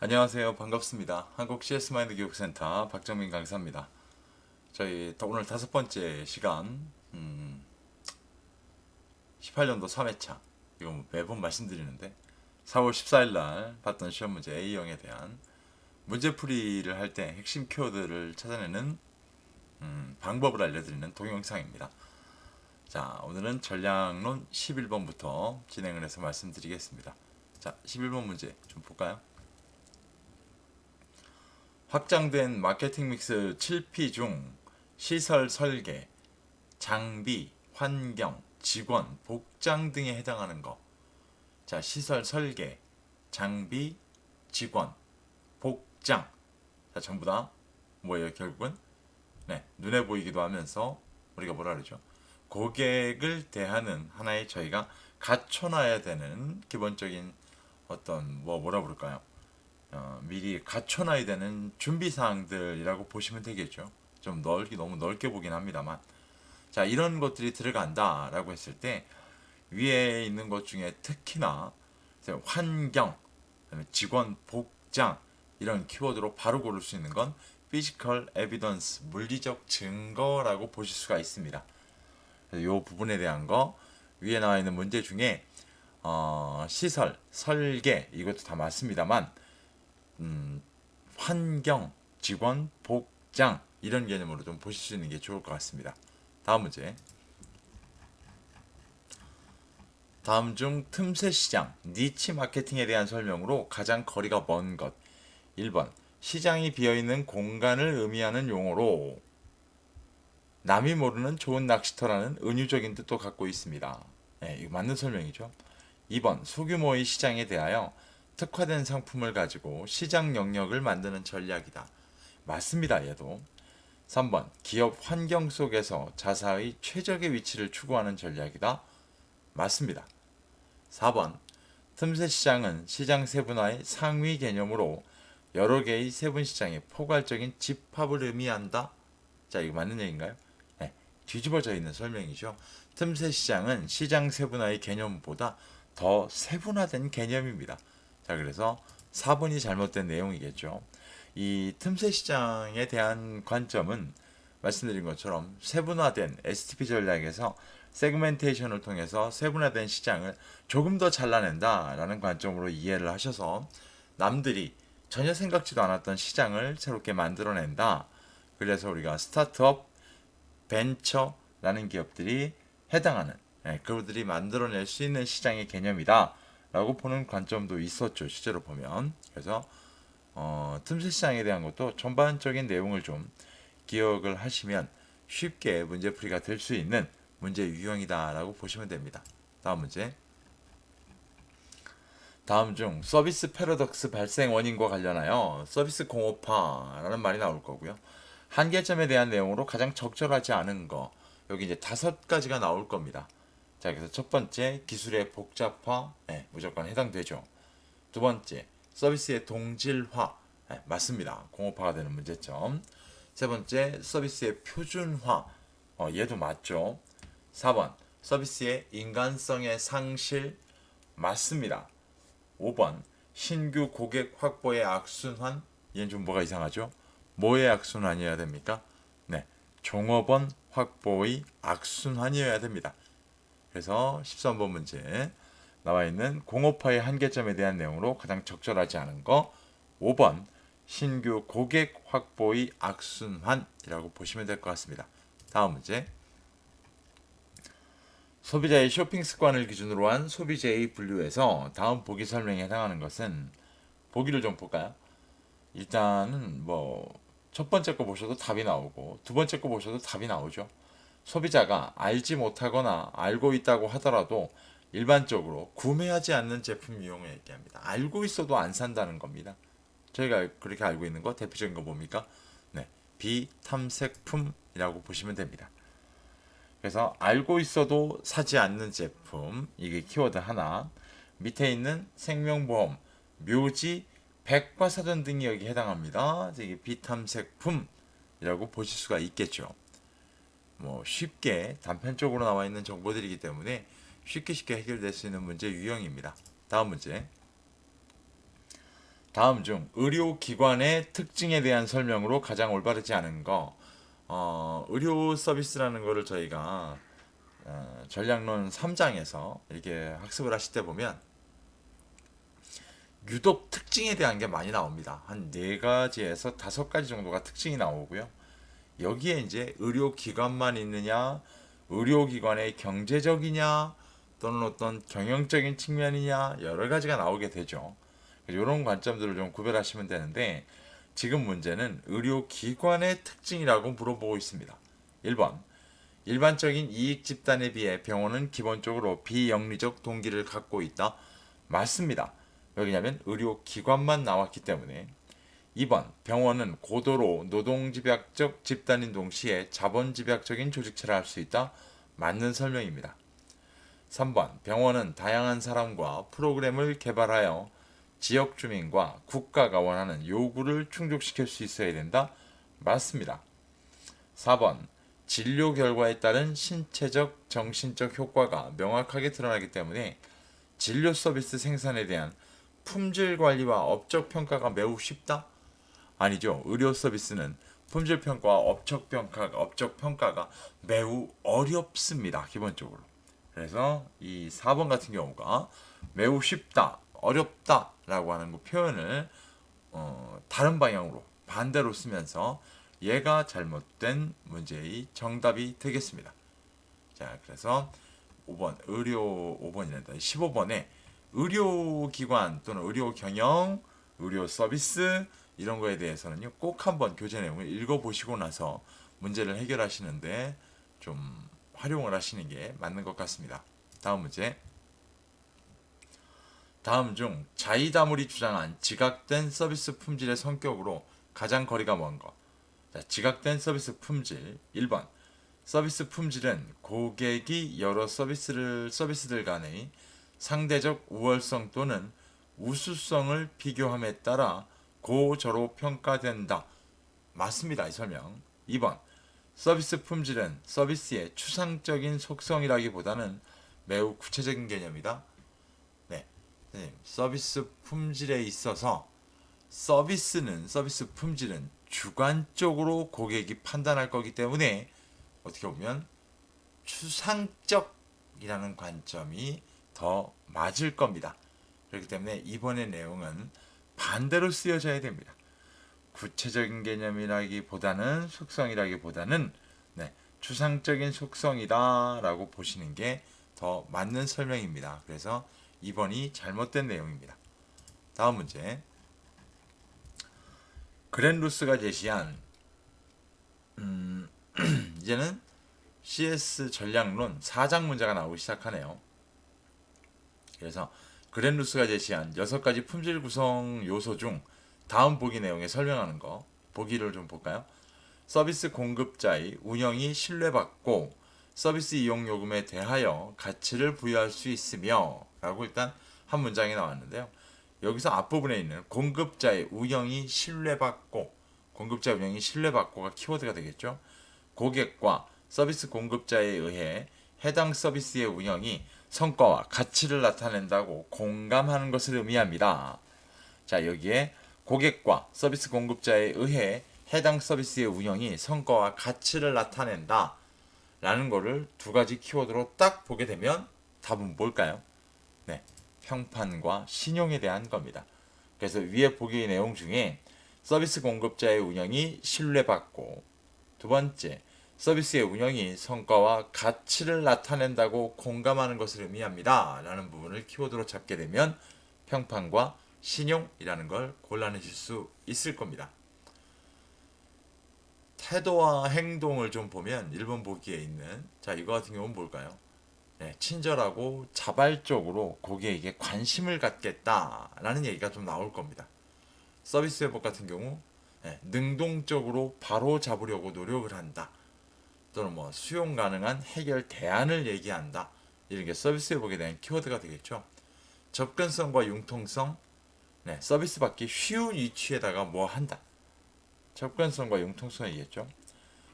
안녕하세요. 반갑습니다. 한국 CS마인드 교육센터 박정민 강사입니다. 저희 오늘 다섯 번째 시간, 18년도 3회차. 이거 뭐 매번 말씀드리는데, 4월 14일 날 봤던 시험 문제 A형에 대한 문제풀이를 할 때 핵심 키워드를 찾아내는 방법을 알려드리는 동영상입니다. 자, 오늘은 전략론 11번부터 진행을 해서 말씀드리겠습니다. 자, 11번 문제 좀 볼까요? 확장된 마케팅 믹스 7P 중 시설 설계, 장비, 환경, 직원, 복장 등에 해당하는 거. 자, 시설 설계, 장비, 직원, 복장. 자, 전부 다 뭐예요, 결국은? 네, 눈에 보이기도 하면서 우리가 뭐라 그러죠? 고객을 대하는 하나의 저희가 갖춰놔야 되는 기본적인 어떤 뭐라 부를까요? 미리 갖춰놔야 되는 준비 사항들이라고 보시면 되겠죠. 좀 너무 넓게 보긴 합니다만. 자, 이런 것들이 들어간다라고 했을 때 위에 있는 것 중에 특히나 환경, 직원 복장 이런 키워드로 바로 고를 수 있는 건 physical evidence, 물리적 증거라고 보실 수가 있습니다. 이 부분에 대한 거 위에 나와 있는 문제 중에 시설, 설계 이것도 다 맞습니다만 환경, 직원, 복장 이런 개념으로 좀 보실 수 있는 게 좋을 것 같습니다. 다음 문제. 다음 중 틈새 시장, 니치 마케팅에 대한 설명으로 가장 거리가 먼 것. 1번. 시장이 비어있는 공간을 의미하는 용어로 남이 모르는 좋은 낚시터라는 은유적인 뜻도 갖고 있습니다. 네, 이거 맞는 설명이죠. 2번. 소규모의 시장에 대하여 특화된 상품을 가지고 시장 영역을 만드는 전략이다. 맞습니다. 얘도. 3번. 기업 환경 속에서 자사의 최적의 위치를 추구하는 전략이다. 맞습니다. 4번. 틈새 시장은 시장 세분화의 상위 개념으로 여러 개의 세분 시장의 포괄적인 집합을 의미한다. 자, 이거 맞는 얘기인가요? 네, 뒤집어져 있는 설명이죠. 틈새 시장은 시장 세분화의 개념보다 더 세분화된 개념입니다. 자, 그래서 4번이 잘못된 내용이겠죠. 이 틈새 시장에 대한 관점은 말씀드린 것처럼 세분화된 STP 전략에서 세그멘테이션을 통해서 세분화된 시장을 조금 더 잘라낸다라는 관점으로 이해를 하셔서 남들이 전혀 생각지도 않았던 시장을 새롭게 만들어낸다. 그래서 우리가 스타트업, 벤처라는 기업들이 해당하는 그들이 만들어낼 수 있는 시장의 개념이다. 라고 보는 관점도 있었죠. 실제로 보면. 그래서 틈새 시장에 대한 것도 전반적인 내용을 좀 기억을 하시면 쉽게 문제풀이가 될 수 있는 문제 유형이다라고 보시면 됩니다. 다음 문제. 다음 중 서비스 패러독스 발생 원인과 관련하여 서비스 공업화라는 말이 나올 거고요. 한계점에 대한 내용으로 가장 적절하지 않은 거. 여기 이제 5가지가 나올 겁니다. 자, 그래서 첫 번째, 기술의 복잡화. 네, 무조건 해당되죠. 두 번째, 서비스의 동질화. 네, 맞습니다. 공업화가 되는 문제점. 세 번째, 서비스의 표준화. 얘도 맞죠. 4번, 서비스의 인간성의 상실. 맞습니다. 5번, 신규 고객 확보의 악순환. 얘는 좀 뭐가 이상하죠? 뭐의 악순환이어야 됩니까? 네, 종업원 확보의 악순환이어야 됩니다. 그래서 13번 문제 나와 있는 공업화의 한계점에 대한 내용으로 가장 적절하지 않은 거 5번 신규 고객 확보의 악순환이라고 보시면 될 것 같습니다. 다음 문제. 소비자의 쇼핑 습관을 기준으로 한 소비재의 분류에서 다음 보기 설명에 해당하는 것은 보기를 좀 볼까요? 일단은 뭐 첫 번째 거 보셔도 답이 나오고 두 번째 거 보셔도 답이 나오죠. 소비자가 알지 못하거나 알고 있다고 하더라도 일반적으로 구매하지 않는 제품 유형을 얘기합니다. 알고 있어도 안 산다는 겁니다. 저희가 그렇게 알고 있는 거 대표적인 거 뭡니까? 네, 비탐색품이라고 보시면 됩니다. 그래서 알고 있어도 사지 않는 제품 이게 키워드 하나. 밑에 있는 생명보험, 묘지, 백과사전 등이 여기 해당합니다. 이게 비탐색품이라고 보실 수가 있겠죠. 뭐 쉽게 단편적으로 나와 있는 정보들이기 때문에 쉽게 해결될 수 있는 문제 유형입니다. 다음 문제. 다음 중 의료기관의 특징에 대한 설명으로 가장 올바르지 않은 거. 의료 서비스라는 거를 저희가 전략론 3장에서 이렇게 학습을 하실 때 보면 유독 특징에 대한 게 많이 나옵니다. 한 4가지에서 5가지 정도가 특징이 나오고요. 여기에 이제 의료기관만 있느냐, 의료기관의 경제적이냐, 또는 어떤 경영적인 측면이냐, 여러 가지가 나오게 되죠. 이런 관점들을 좀 구별하시면 되는데, 지금 문제는 의료기관의 특징이라고 물어보고 있습니다. 1번. 일반적인 이익 집단에 비해 병원은 기본적으로 비영리적 동기를 갖고 있다. 맞습니다. 왜냐하면 의료기관만 나왔기 때문에. 2번. 병원은 고도로 노동집약적 집단인 동시에 자본집약적인 조직체를 할 수 있다. 맞는 설명입니다. 3번. 병원은 다양한 사람과 프로그램을 개발하여 지역 주민과 국가가 원하는 요구를 충족시킬 수 있어야 된다. 맞습니다. 4번. 진료 결과에 따른 신체적, 정신적 효과가 명확하게 드러나기 때문에 진료 서비스 생산에 대한 품질 관리와 업적 평가가 매우 쉽다? 아니죠. 의료 서비스는 품질 평가와 업적 평가가 매우 어렵습니다. 기본적으로. 그래서 이 4번 같은 경우가 매우 쉽다, 어렵다라고 하는 그 표현을 다른 방향으로 반대로 쓰면서 얘가 잘못된 문제의 정답이 되겠습니다. 자, 그래서 5번 의료 5번이란다. 15번에 의료기관 또는 의료 경영, 의료 서비스 이런 거에 대해서는요. 꼭 한번 교재 내용을 읽어보시고 나서 문제를 해결하시는데 좀 활용을 하시는 게 맞는 것 같습니다. 다음 문제. 다음 중 자이다물이 주장한 지각된 서비스 품질의 성격으로 가장 거리가 먼 것. 자, 지각된 서비스 품질 1번. 서비스 품질은 고객이 여러 서비스들 간의 상대적 우월성 또는 우수성을 비교함에 따라 고저로 평가된다. 맞습니다. 이 설명. 2번. 서비스 품질은 서비스의 추상적인 속성이라기보다는 매우 구체적인 개념이다. 네. 서비스 품질에 있어서 서비스 품질은 주관적으로 고객이 판단할 거기 때문에 어떻게 보면 추상적이라는 관점이 더 맞을 겁니다. 그렇기 때문에 이번의 내용은 반대로 쓰여져야 됩니다. 구체적인 개념이라기보다는 속성이라기보다는 추상적인 속성이다라고 보시는 게 더 맞는 설명입니다. 그래서 2번이 잘못된 내용입니다. 다음 문제. 그랜루스가 제시한 이제는 CS 전략론 4장 문제가 나오기 시작하네요. 그래서 그랜루스가 제시한 6가지 품질 구성 요소 중 다음 보기 내용에 설명하는 거 보기를 좀 볼까요? 서비스 공급자의 운영이 신뢰받고 서비스 이용 요금에 대하여 가치를 부여할 수 있으며 라고 일단 한 문장이 나왔는데요. 여기서 앞부분에 있는 공급자의 운영이 신뢰받고가 키워드가 되겠죠. 고객과 서비스 공급자에 의해 해당 서비스의 운영이 성과와 가치를 나타낸다고 공감하는 것을 의미합니다. 자, 여기에 고객과 서비스 공급자에 의해 해당 서비스의 운영이 성과와 가치를 나타낸다 라는 거를 2가지 키워드로 딱 보게 되면 답은 뭘까요? 네, 평판과 신용에 대한 겁니다. 그래서 위에 보기 내용 중에 서비스 공급자의 운영이 신뢰받고, 두 번째, 서비스의 운영이 성과와 가치를 나타낸다고 공감하는 것을 의미합니다 라는 부분을 키워드로 잡게 되면 평판과 신용이라는 걸 골라내실 수 있을 겁니다. 태도와 행동을 좀 보면 1번 보기에 있는, 자, 이거 같은 경우는 뭘까요? 네, 친절하고 자발적으로 고객에게 관심을 갖겠다라는 얘기가 좀 나올 겁니다. 서비스 회복 같은 경우 능동적으로 바로 잡으려고 노력을 한다. 또는 수용 가능한 해결 대안을 얘기한다. 이런 게 서비스 회복에 대한 키워드가 되겠죠. 접근성과 융통성, 서비스 받기 쉬운 위치에다가 뭐 한다. 접근성과 융통성이겠죠.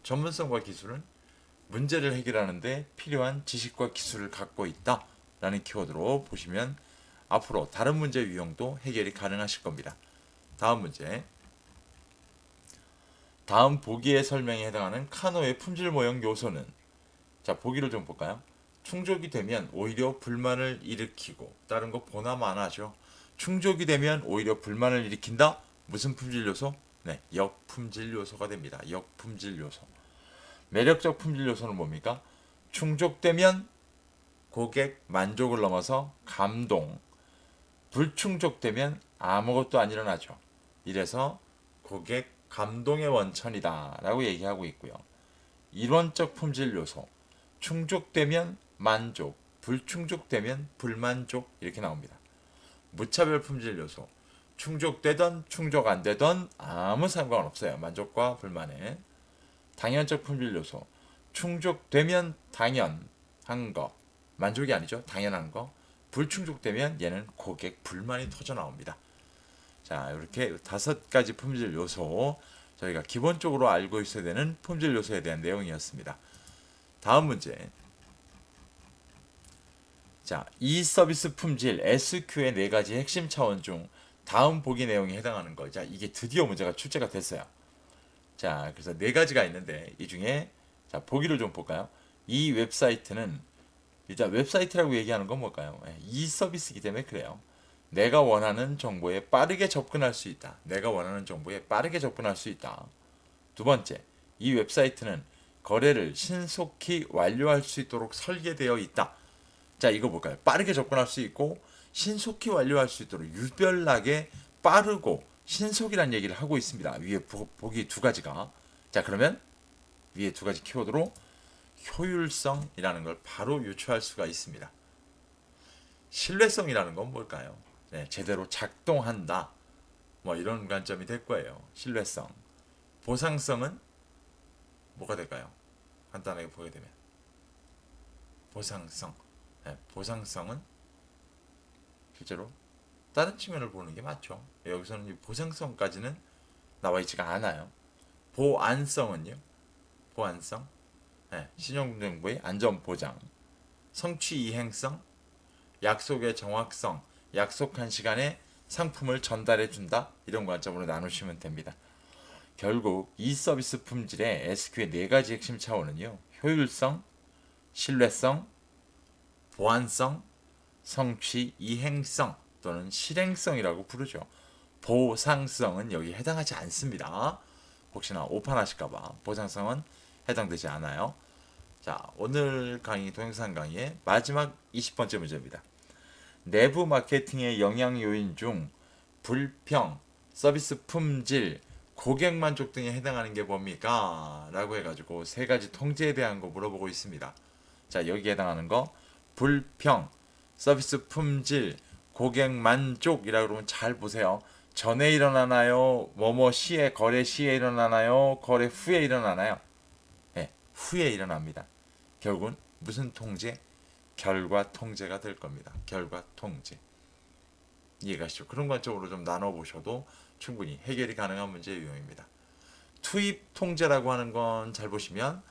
전문성과 기술은 문제를 해결하는데 필요한 지식과 기술을 갖고 있다 라는 키워드로 보시면 앞으로 다른 문제 유형도 해결이 가능하실 겁니다. 다음 문제. 다음 보기의 설명에 해당하는 카노의 품질 모형 요소는, 자, 보기를 좀 볼까요? 충족이 되면 오히려 불만을 일으키고, 다른 거 보나 마나죠. 충족이 되면 오히려 불만을 일으킨다. 무슨 품질 요소? 네, 역품질 요소가 됩니다. 역품질 요소. 매력적 품질 요소는 뭡니까? 충족되면 고객 만족을 넘어서 감동, 불충족되면 아무것도 안 일어나죠. 이래서 고객 감동의 원천이다 라고 얘기하고 있고요. 이론적 품질 요소, 충족되면 만족, 불충족되면 불만족, 이렇게 나옵니다. 무차별 품질 요소, 충족되던 충족 안 되던 아무 상관없어요. 만족과 불만에. 당연적 품질 요소, 충족되면 당연한 거, 만족이 아니죠. 당연한 거. 불충족되면 얘는 고객 불만이 터져 나옵니다. 자, 이렇게 5가지 품질 요소, 저희가 기본적으로 알고 있어야 되는 품질 요소에 대한 내용이었습니다. 다음 문제. 자, 이 서비스 품질 SQ의 4가지 핵심 차원 중 다음 보기 내용에 해당하는 거. 자, 이게 드디어 문제가 출제가 됐어요. 자, 그래서 4가지가 있는데 이 중에, 자, 보기를 좀 볼까요? 이 웹사이트는, 일단 웹사이트라고 얘기하는 건 뭘까요? 이 서비스이기 때문에 그래요. 내가 원하는 정보에 빠르게 접근할 수 있다. 내가 원하는 정보에 빠르게 접근할 수 있다. 두 번째, 이 웹사이트는 거래를 신속히 완료할 수 있도록 설계되어 있다. 자, 이거 볼까요? 빠르게 접근할 수 있고 신속히 완료할 수 있도록 유별나게 빠르고 신속이라는 얘기를 하고 있습니다. 위에 보기 2가지가. 자, 그러면 위에 2가지 키워드로 효율성이라는 걸 바로 유추할 수가 있습니다. 신뢰성이라는 건 뭘까요? 네, 제대로 작동한다. 뭐 이런 관점이 될 거예요. 신뢰성. 보상성은 뭐가 될까요? 간단하게 보게 되면 보상성. 네, 보상성은 실제로 다른 측면을 보는 게 맞죠. 여기서는 이 보상성까지는 나와 있지가 않아요. 보안성은요? 보안성. 네, 신용정보의 안전보장. 성취 이행성. 약속의 정확성. 약속한 시간에 상품을 전달해 준다. 이런 관점으로 나누시면 됩니다. 결국 이 서비스 품질의 SQ의 4가지 핵심 차원은요. 효율성, 신뢰성, 보안성, 성취 이행성 또는 실행성이라고 부르죠. 보상성은 여기 해당하지 않습니다. 혹시나 오판하실까봐 보상성은 해당되지 않아요. 자, 오늘 강의 동영상 강의의 마지막 20번째 문제입니다. 내부 마케팅의 영향 요인 중 불평, 서비스 품질, 고객 만족 등에 해당하는 게 뭡니까? 라고 해가지고 3가지 통제에 대한 거 물어보고 있습니다. 자, 여기에 해당하는 거 불평, 서비스 품질, 고객 만족이라고 그러면 잘 보세요. 전에 일어나나요? 뭐뭐 시에, 거래 시에 일어나나요? 거래 후에 일어나나요? 네, 후에 일어납니다. 결국은 무슨 통제? 결과 통제가 될 겁니다. 결과 통제. 이해가시죠? 그런 관점으로 좀 나눠보셔도 충분히 해결이 가능한 문제 유형입니다. 투입 통제라고 하는 건 잘 보시면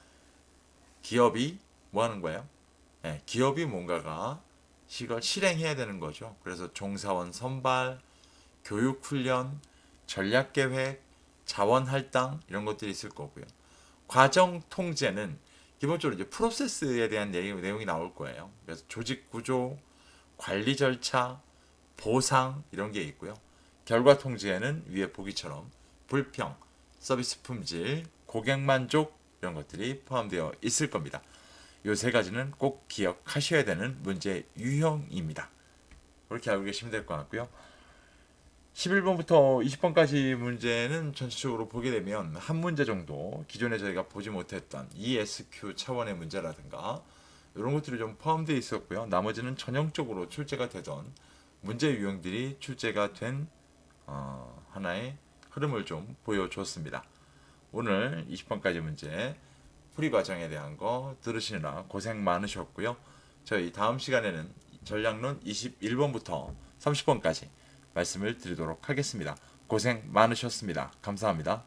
기업이 뭐 하는 거예요? 네, 기업이 뭔가가 이걸 실행해야 되는 거죠. 그래서 종사원 선발, 교육훈련, 전략계획, 자원할당 이런 것들이 있을 거고요. 과정 통제는 기본적으로 이제 프로세스에 대한 내용이 나올 거예요. 그래서 조직 구조, 관리 절차, 보상 이런 게 있고요. 결과 통제에는 위에 보기처럼 불평, 서비스 품질, 고객 만족 이런 것들이 포함되어 있을 겁니다. 이 3가지는 꼭 기억하셔야 되는 문제 유형입니다. 그렇게 알고 계시면 될 것 같고요. 11번부터 20번까지 문제는 전체적으로 보게 되면 한 문제 정도 기존에 저희가 보지 못했던 ESQ 차원의 문제라든가 이런 것들이 좀 포함되어 있었고요. 나머지는 전형적으로 출제가 되던 문제 유형들이 출제가 된 하나의 흐름을 좀 보여줬습니다. 오늘 20번까지 문제 풀이 과정에 대한 거 들으시느라 고생 많으셨고요. 저희 다음 시간에는 전략론 21번부터 30번까지 말씀을 드리도록 하겠습니다. 고생 많으셨습니다. 감사합니다.